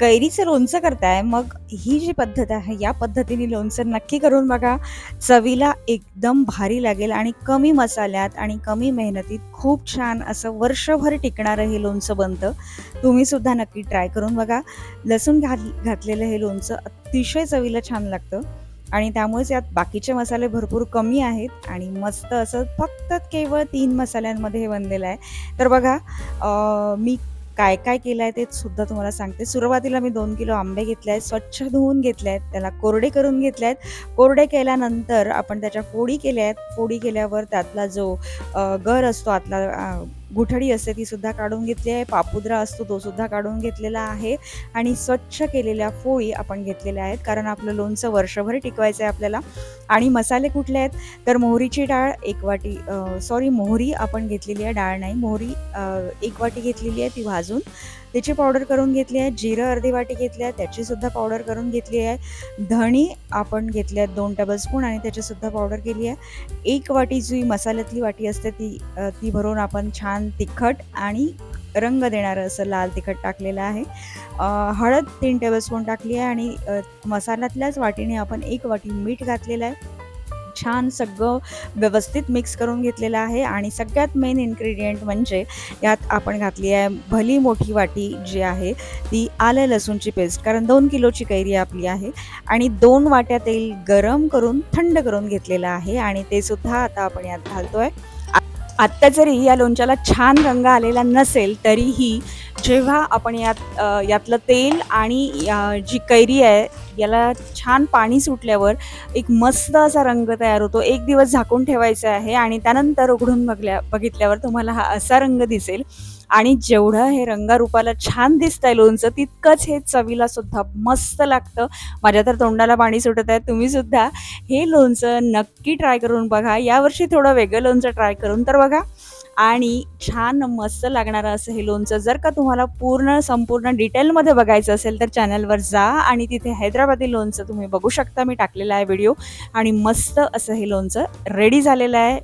कैरीचं लोणचं करताय, मग ही जी पद्धत आहे, या पद्धतीने लोणचं नक्की करून बघा. चवीला एकदम भारी लागेल आणि कमी मसाल्यात आणि कमी मेहनतीत खूप छान असं वर्षभर टिकणारं हे लोणचं बनतं. तुम्हीसुद्धा नक्की ट्राय करून बघा. लसूण घातलेलं हे लोणचं अतिशय चवीला छान लागतं आणि त्यामुळेच यात बाकीचे मसाले भरपूर कमी आहेत आणि मस्त असं फक्त केवळ 3 मसाल्यांमध्ये हे बनलेलं आहे. तर बघा, मी काय-काय केलं आहे ते सुद्धा तुम्हाला सांगते. सुरुवातीला मी 2 किलो आंबे घेतले आहेत, स्वच्छ धुवून घेतले आहेत, त्याला कोरडे करून घेतले आहेत. कोरडे केल्यानंतर आपण त्याच्या फोडी केल्या आहेत. फोडी केल्यावर त्यातला जो गर असतो आतला, गुठळी असते ती सुद्धा काढून घेतली आहे. पापुद्रा असतो तो सुद्धा काढून घेतलेला आहे आणि स्वच्छ केलेल्या फोडी आपण घेतलेल्या आहेत, कारण आपलं लोणचं वर्षभर टिकवायचं आहे आपल्याला. आणि मसाले कुठले आहेत, तर मोहरीची डाळ 1 वाटी, मोहरी आपण घेतलेली आहे, डाळ नाही, मोहरी 1 वाटी घेतलेली आहे, ती भाजून त्याची पावडर करून घेतली आहे. जिरं अर्धी वाटी घेतली आहे, त्याचीसुद्धा पावडर करून घेतली आहे. धणी आपण घेतले आहेत 2 टेबलस्पून आणि त्याचीसुद्धा पावडर केली आहे. 1 वाटी जी मसाल्यातली वाटी असते ती भरून आपण छान तिखट आणि रंग देणारं असं लाल तिखट टाकलेलं आहे. हळद 3 टेबलस्पून टाकली आहे आणि मसाल्यातल्याच वाटीने आपण 1 वाटी मीठ घातलेलं आहे. छान सगळं व्यवस्थित मिक्स करून घेतलेलं आहे आणि सगळ्यात मेन इन्ग्रेडियंट म्हणजे यात आपण घातली आहे भली मोठी वाटी जी आहे ती आलं लसूणची पेस्ट, कारण 2 किलोची कैरी आपली आहे आणि 2 वाट्या तेल गरम करून थंड करून घेतलेलं आहे आणि ते सुद्धा आता आपण यात घालतोय. आत्ता जरी या लोणच्याला छान रंग आलेला नसेल तरीही जेव्हा आपण यातलं तेल आणि जी कैरी आहे याला छान पाणी सुटल्यावर एक मस्त असा रंग तयार होतो. 1 दिवस झाकून ठेवायचा आहे आणि त्यानंतर उघडून बघितल्यावर तुम्हाला हा असा रंग दिसेल. आणि जेवढं हे रंगारूपाला छान दिसतंय लोणचं, तितकंच हे चवीला सुद्धा मस्त लागतं. माझ्या तर तोंडाला पाणी सुटत आहे. तुम्ही सुद्धा हे लोणचं नक्की ट्राय करून बघा. यावर्षी थोडं वेगळं लोणचं ट्राय करून तर बघा आणि छान मस्त लागणारं असं हे लोणचं. जर का तुम्हाला संपूर्ण डिटेलमध्ये बघायचं असेल तर चॅनलवर जा आणि तिथे हैदराबादी लोणचं तुम्ही बघू शकता. मी टाकलेला आहे व्हिडिओ आणि मस्त असं हे लोणचं रेडी झालेलं आहे.